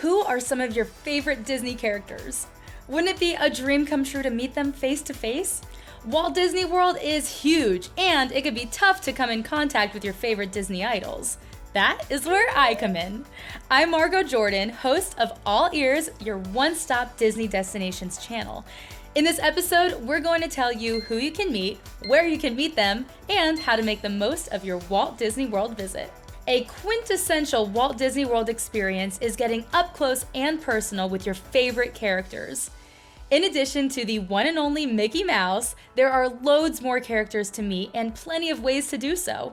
Who are some of your favorite Disney characters? Wouldn't it be a dream come true to meet them face to face? Walt Disney World is huge, and it could be tough to come in contact with your favorite Disney idols. That is where I come in. I'm Margeaux Jordan, host of All Ears, your one-stop Disney destinations channel. In this episode, we're going to tell you who you can meet, where you can meet them, and how to make the most of your Walt Disney World visit. A quintessential Walt Disney World experience is getting up close and personal with your favorite characters. In addition to the one and only Mickey Mouse, there are loads more characters to meet and plenty of ways to do so.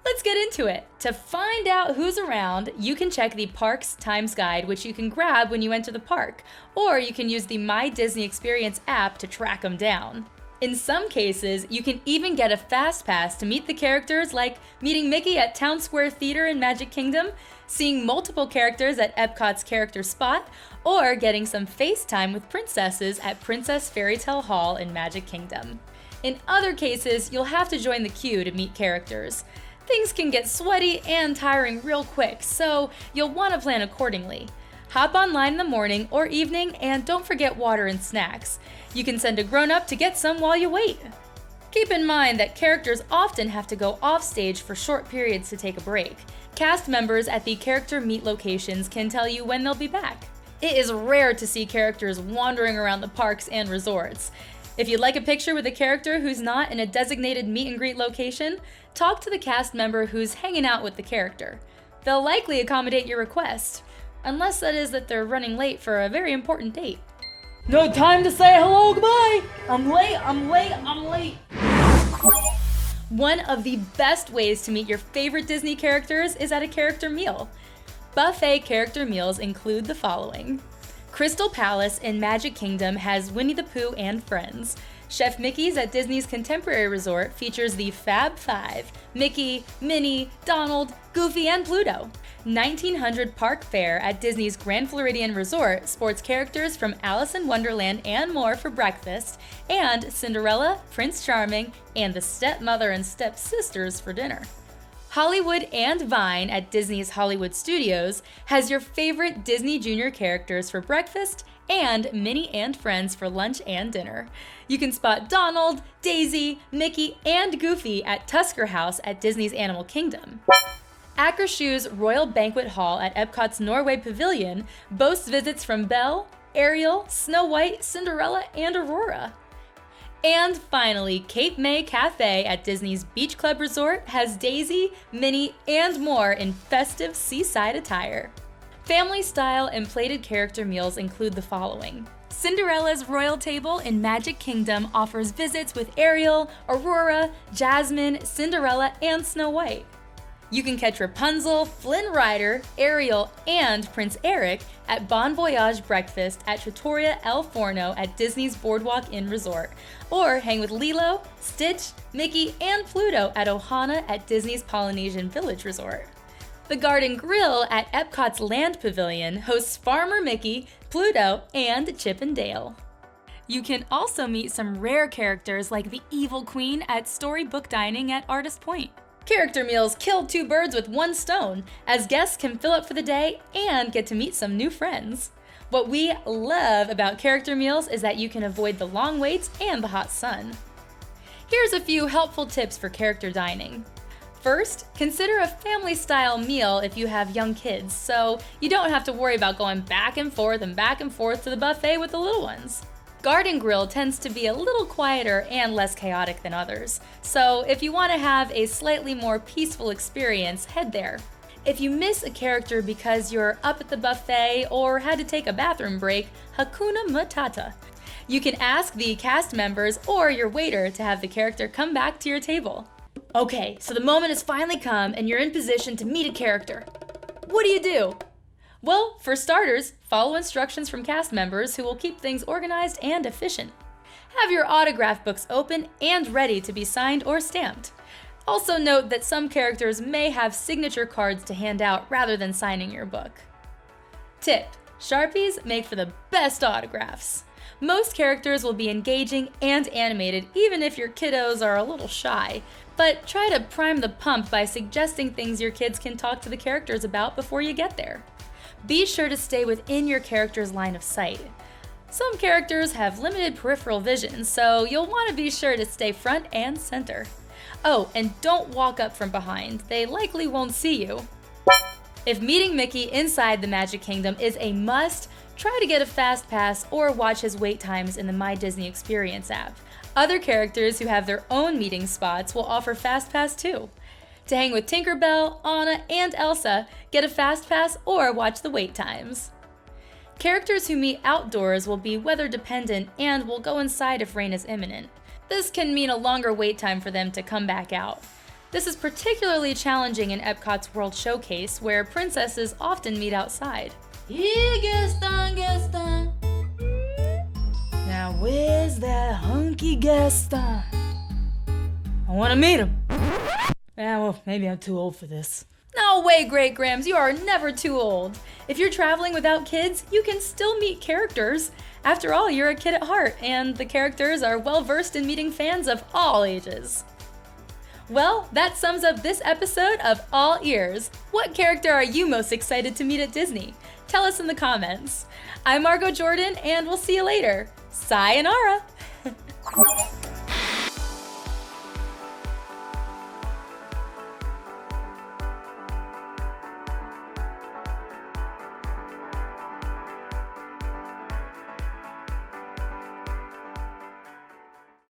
Let's get into it. To find out who's around, you can check the Parks Times Guide, which you can grab when you enter the park, or you can use the My Disney Experience app to track them down. In some cases, you can even get a fast pass to meet the characters, like meeting Mickey at Town Square Theater in Magic Kingdom, seeing multiple characters at Epcot's Character Spot, or getting some FaceTime with princesses at Princess Fairytale Hall in Magic Kingdom. In other cases, you'll have to join the queue to meet characters. Things can get sweaty and tiring real quick, so you'll want to plan accordingly. Hop online in the morning or evening, and don't forget water and snacks. You can send a grown-up to get some while you wait. Keep in mind that characters often have to go off stage for short periods to take a break. Cast members at the character meet locations can tell you when they'll be back. It is rare to see characters wandering around the parks and resorts. If you'd like a picture with a character who's not in a designated meet and greet location, talk to the cast member who's hanging out with the character. They'll likely accommodate your request, unless that is that they're running late for a very important date. No time to say hello, goodbye! I'm late. One of the best ways to meet your favorite Disney characters is at a character meal. Buffet character meals include the following. Crystal Palace in Magic Kingdom has Winnie the Pooh and Friends. Chef Mickey's at Disney's Contemporary Resort features the Fab Five: Mickey, Minnie, Donald, Goofy, and Pluto. 1900 Park Fare at Disney's Grand Floridian Resort sports characters from Alice in Wonderland and more for breakfast, and Cinderella, Prince Charming, and the stepmother and stepsisters for dinner. Hollywood and Vine at Disney's Hollywood Studios has your favorite Disney Junior characters for breakfast and Minnie and Friends for lunch and dinner. You can spot Donald, Daisy, Mickey, and Goofy at Tusker House at Disney's Animal Kingdom. Akershus Royal Banquet Hall at Epcot's Norway Pavilion boasts visits from Belle, Ariel, Snow White, Cinderella, and Aurora. And finally, Cape May Cafe at Disney's Beach Club Resort has Daisy, Minnie, and more in festive seaside attire. Family-style and plated character meals include the following. Cinderella's Royal Table in Magic Kingdom offers visits with Ariel, Aurora, Jasmine, Cinderella, and Snow White. You can catch Rapunzel, Flynn Rider, Ariel, and Prince Eric at Bon Voyage breakfast at Trattoria El Forno at Disney's Boardwalk Inn Resort, or hang with Lilo, Stitch, Mickey, and Pluto at Ohana at Disney's Polynesian Village Resort. The Garden Grill at Epcot's Land Pavilion hosts Farmer Mickey, Pluto, and Chip and Dale. You can also meet some rare characters like the Evil Queen at Storybook Dining at Artist Point. Character meals kill two birds with one stone, as guests can fill up for the day and get to meet some new friends. What we love about character meals is that you can avoid the long waits and the hot sun. Here's a few helpful tips for character dining. First, consider a family-style meal if you have young kids, so you don't have to worry about going back and forth to the buffet with the little ones. Garden Grill tends to be a little quieter and less chaotic than others, so if you want to have a slightly more peaceful experience, head there. If you miss a character because you're up at the buffet or had to take a bathroom break, Hakuna Matata. You can ask the cast members or your waiter to have the character come back to your table. Okay, so the moment has finally come and you're in position to meet a character. What do? Well, for starters, follow instructions from cast members who will keep things organized and efficient. Have your autograph books open and ready to be signed or stamped. Also note that some characters may have signature cards to hand out rather than signing your book. Tip: Sharpies make for the best autographs. Most characters will be engaging and animated even if your kiddos are a little shy, but try to prime the pump by suggesting things your kids can talk to the characters about before you get there. be sure to stay within your character's line of sight. Some characters have limited peripheral vision, so you'll want to be sure to stay front and center. Oh, and don't walk up from behind. They likely won't see you. If meeting Mickey inside the Magic Kingdom is a must, try to get a fast pass or watch his wait times in the My Disney Experience app. Other characters who have their own meeting spots will offer fast pass too. To hang with Tinkerbell, Anna, and Elsa, get a fast pass or watch the wait times. Characters who meet outdoors will be weather dependent and will go inside if rain is imminent. This can mean a longer wait time for them to come back out. This is particularly challenging in Epcot's World Showcase, where princesses often meet outside. Here, Gaston, Gaston. Now where's that hunky Gaston? I want to meet him. Yeah, well, maybe I'm too old for this. No way, Great Grams, you are never too old. If you're traveling without kids, you can still meet characters. After all, you're a kid at heart, and the characters are well versed in meeting fans of all ages. Well, that sums up this episode of All Ears. What character are you most excited to meet at Disney? Tell us in the comments. I'm Margeaux Jordan, and we'll see you later. Sayonara!